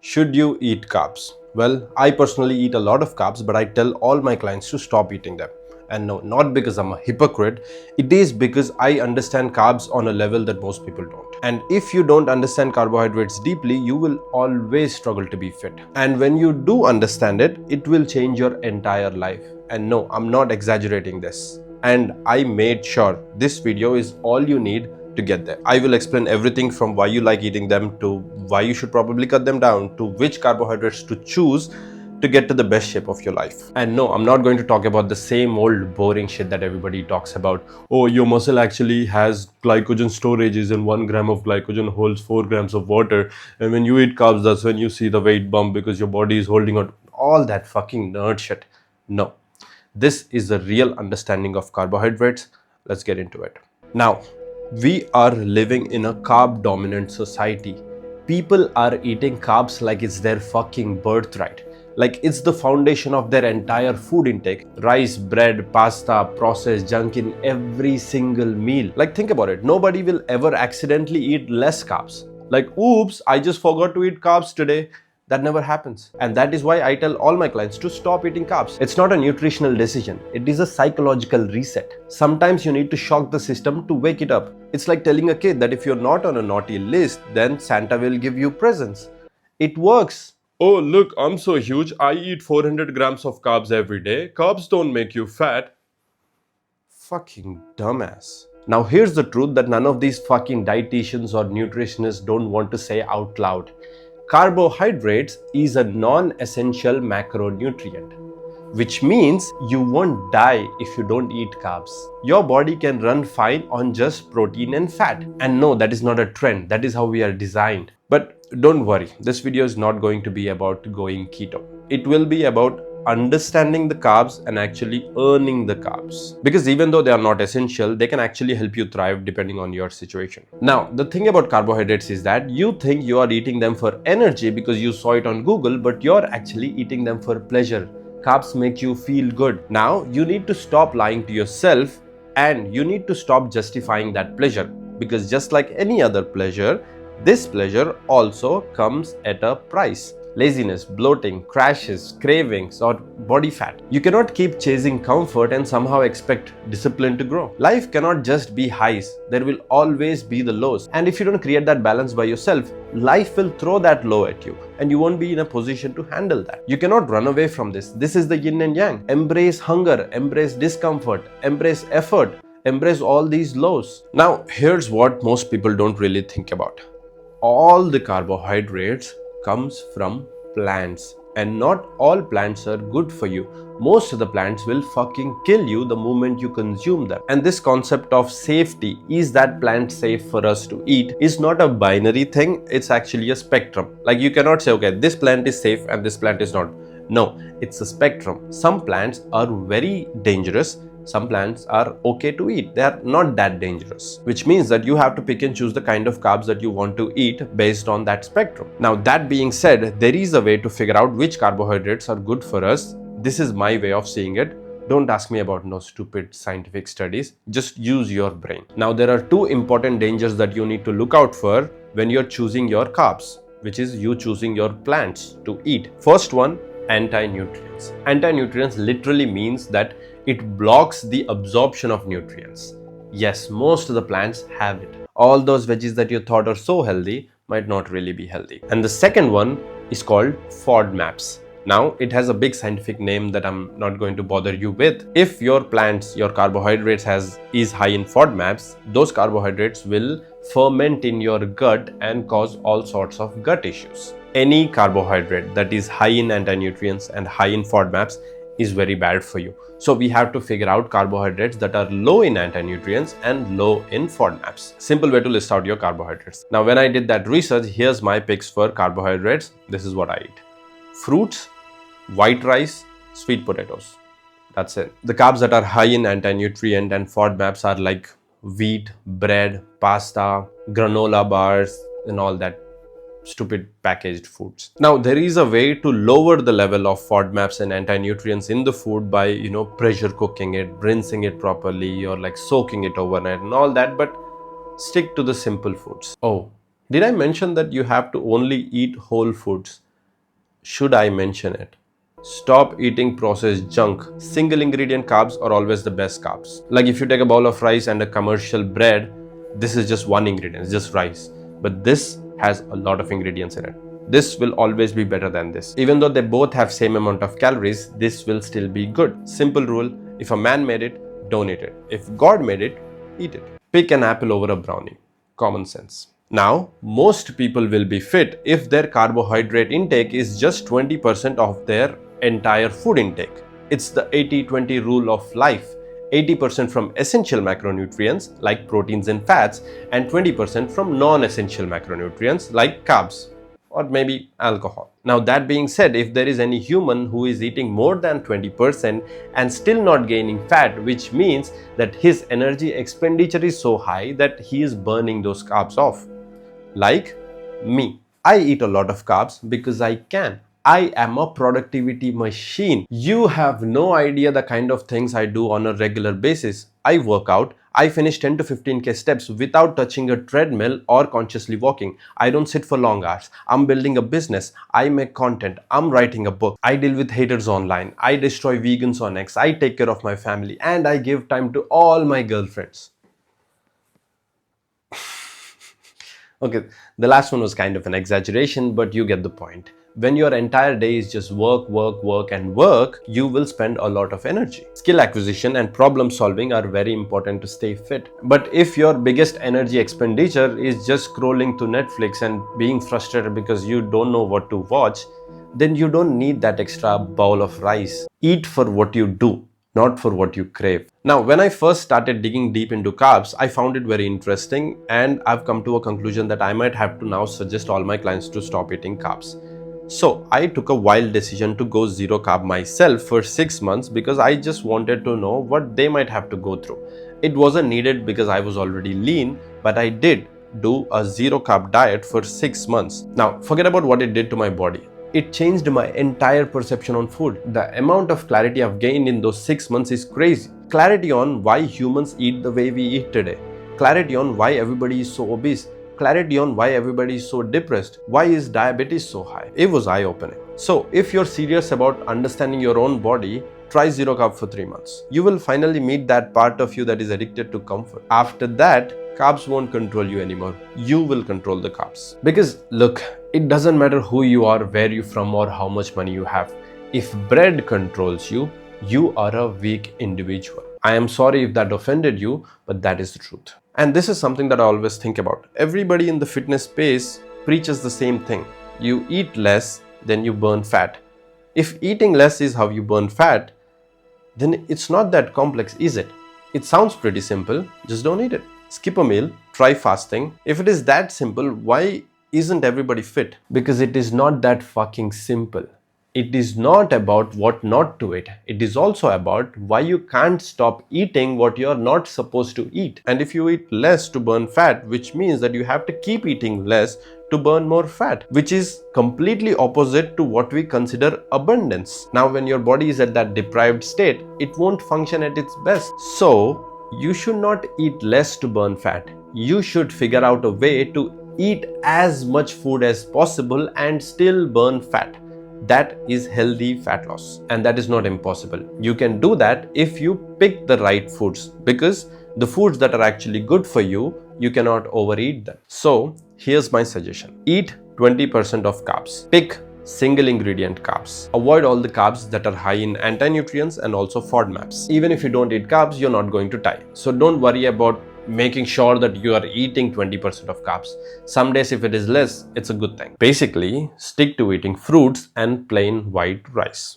Should you eat carbs? Well, I personally eat a lot of carbs, but I tell all my clients to stop eating them. And no, not because I'm a hypocrite, it is because I understand carbs on a level that most people don't. And if you don't understand carbohydrates deeply, you will always struggle to be fit. And when you do understand it, it will change your entire life. And no, I'm not exaggerating this. And I made sure this video is all you need to get there. I will explain everything from why you like eating them to why you should probably cut them down to which carbohydrates to choose to get to the best shape of your life. And no, I'm not going to talk about the same old boring shit that everybody talks about. Oh, your muscle actually has glycogen storages and 1 gram of glycogen holds 4 grams of water. And when you eat carbs, that's when you see the weight bump because your body is holding on. All that fucking nerd shit. No, this is the real understanding of carbohydrates. Let's get into it. Now, we are living in a carb dominant society. People are eating carbs like it's their fucking birthright. Like it's the foundation of their entire food intake. Rice, bread, pasta, processed junk in every single meal. Like think about it. Nobody will ever accidentally eat less carbs. Like, oops, I just forgot to eat carbs today. That never happens. And that is why I tell all my clients to stop eating carbs. It's not a nutritional decision. It is a psychological reset. Sometimes you need to shock the system to wake it up. It's like telling a kid that if you're not on a naughty list, then Santa will give you presents. It works. Oh, look, I'm so huge. I eat 400 grams of carbs every day. Carbs don't make you fat. Fucking dumbass. Now here's the truth that none of these fucking dietitians or nutritionists don't want to say out loud. Carbohydrates is a non-essential macronutrient, which means you won't die if you don't eat carbs. Your body can run fine on just protein and fat. And no, that is not a trend. That is how we are designed. But don't worry, this video is not going to be about going keto. It will be about understanding the carbs and actually earning the carbs. Because even though they are not essential, they can actually help you thrive depending on your situation. Now, the thing about carbohydrates is that you think you are eating them for energy because you saw it on Google, but you're actually eating them for pleasure. Carbs make you feel good. Now, you need to stop lying to yourself and you need to stop justifying that pleasure. Because just like any other pleasure, this pleasure also comes at a price. Laziness, bloating, crashes, cravings, or body fat. You cannot keep chasing comfort and somehow expect discipline to grow. Life cannot just be highs. There will always be the lows. And if you don't create that balance by yourself, life will throw that low at you and you won't be in a position to handle that. You cannot run away from this. This is the yin and yang. Embrace hunger, embrace discomfort, embrace effort, embrace all these lows. Now, here's what most people don't really think about. All the carbohydrates comes from plants, and not all plants are good for you. Most of the plants will fucking kill you the moment you consume them. And this concept of safety, is that plant safe for us to eat, is not a binary thing. It's actually a spectrum. Like you cannot say, okay, this plant is safe and this plant is not. No, it's a spectrum. Some plants are very dangerous. Some plants are okay to eat. They are not that dangerous, which means that you have to pick and choose the kind of carbs that you want to eat based on that spectrum. Now, that being said, there is a way to figure out which carbohydrates are good for us. This is my way of seeing it. Don't ask me about no stupid scientific studies. Just use your brain. Now, there are two important dangers that you need to look out for when you're choosing your carbs, which is you choosing your plants to eat. First one, anti-nutrients. Anti-nutrients literally means that it blocks the absorption of nutrients. Yes, most of the plants have it. All those veggies that you thought are so healthy might not really be healthy. And the second one is called FODMAPs. Now, it has a big scientific name that I'm not going to bother you with. If your plants, your carbohydrates is high in FODMAPs, those carbohydrates will ferment in your gut and cause all sorts of gut issues. Any carbohydrate that is high in anti-nutrients and high in FODMAPs is very bad for you. So we have to figure out carbohydrates that are low in anti-nutrients and low in FODMAPs. Simple way to list out your carbohydrates. Now, when I did that research, here's my picks for carbohydrates. This is what I eat. Fruits, white rice, sweet potatoes. That's it. The carbs that are high in anti-nutrient and FODMAPs are like wheat, bread, pasta, granola bars, and all that stupid packaged foods. Now, there is a way to lower the level of FODMAPs and anti-nutrients in the food by, pressure cooking it, rinsing it properly, or like soaking it overnight and all that, but stick to the simple foods. Oh, did I mention that you have to only eat whole foods? Should I mention it? Stop eating processed junk. Single ingredient carbs are always the best carbs. Like if you take a bowl of rice and a commercial bread, this is just one ingredient, it's just rice. But this has a lot of ingredients in it. This will always be better than this. Even though they both have same amount of calories, this will still be good. Simple rule, if a man made it, don't eat it. If God made it, eat it. Pick an apple over a brownie. Common sense. Now, most people will be fit if their carbohydrate intake is just 20% of their entire food intake. It's the 80-20 rule of life. 80% from essential macronutrients like proteins and fats, and 20% from non-essential macronutrients like carbs or maybe alcohol. Now that being said, if there is any human who is eating more than 20% and still not gaining fat, which means that his energy expenditure is so high that he is burning those carbs off. Like me. I eat a lot of carbs because I can. I am a productivity machine. You have no idea the kind of things I do on a regular basis. I work out. I finish 10 to 15k steps without touching a treadmill or consciously walking. I don't sit for long hours. I'm building a business. I make content. I'm writing a book. I deal with haters online. I destroy vegans on X. I take care of my family and I give time to all my girlfriends. Okay, the last one was kind of an exaggeration, but you get the point. When your entire day is just work, work, work, and work, you will spend a lot of energy. Skill acquisition and problem solving are very important to stay fit. But if your biggest energy expenditure is just scrolling to Netflix and being frustrated because you don't know what to watch, then you don't need that extra bowl of rice. Eat for what you do, not for what you crave. Now, when I first started digging deep into carbs, I found it very interesting, and I've come to a conclusion that I might have to now suggest all my clients to stop eating carbs. So I took a wild decision to go zero carb myself for 6 months because I just wanted to know what they might have to go through. It wasn't needed because I was already lean, but I did do a zero carb diet for 6 months. Now, forget about what it did to my body. It changed my entire perception on food. The amount of clarity I've gained in those 6 months is crazy. Clarity on why humans eat the way we eat today. Clarity on why everybody is so obese. Clarity on why everybody is so depressed. Why is diabetes so high? It was eye-opening. So if you're serious about understanding your own body, try zero carb for 3 months. You will finally meet that part of you that is addicted to comfort. After that, carbs won't control you anymore. You will control the carbs. Because look, it doesn't matter who you are, where you're from, or how much money you have. If bread controls you, you are a weak individual. I am sorry if that offended you, but that is the truth. And this is something that I always think about. Everybody in the fitness space preaches the same thing. You eat less, then you burn fat. If eating less is how you burn fat, then it's not that complex, is it? It sounds pretty simple, just don't eat it. Skip a meal, try fasting. If it is that simple, why isn't everybody fit? Because it is not that fucking simple. It is not about what not to eat. It is also about why you can't stop eating what you're not supposed to eat. And if you eat less to burn fat, which means that you have to keep eating less to burn more fat, which is completely opposite to what we consider abundance. Now, when your body is at that deprived state, it won't function at its best. So, you should not eat less to burn fat. You should figure out a way to eat as much food as possible and still burn fat. That is healthy fat loss, and that is not impossible. You can do that if you pick the right foods, because the foods that are actually good for you, you cannot overeat them. So here's my suggestion. Eat 20% of carbs. Pick single ingredient carbs. Avoid all the carbs that are high in anti-nutrients and also FODMAPs. Even if you don't eat carbs, you're not going to die. So don't worry about making sure that you are eating 20% of carbs. Some days if it is less, it's a good thing. Basically, stick to eating fruits and plain white rice.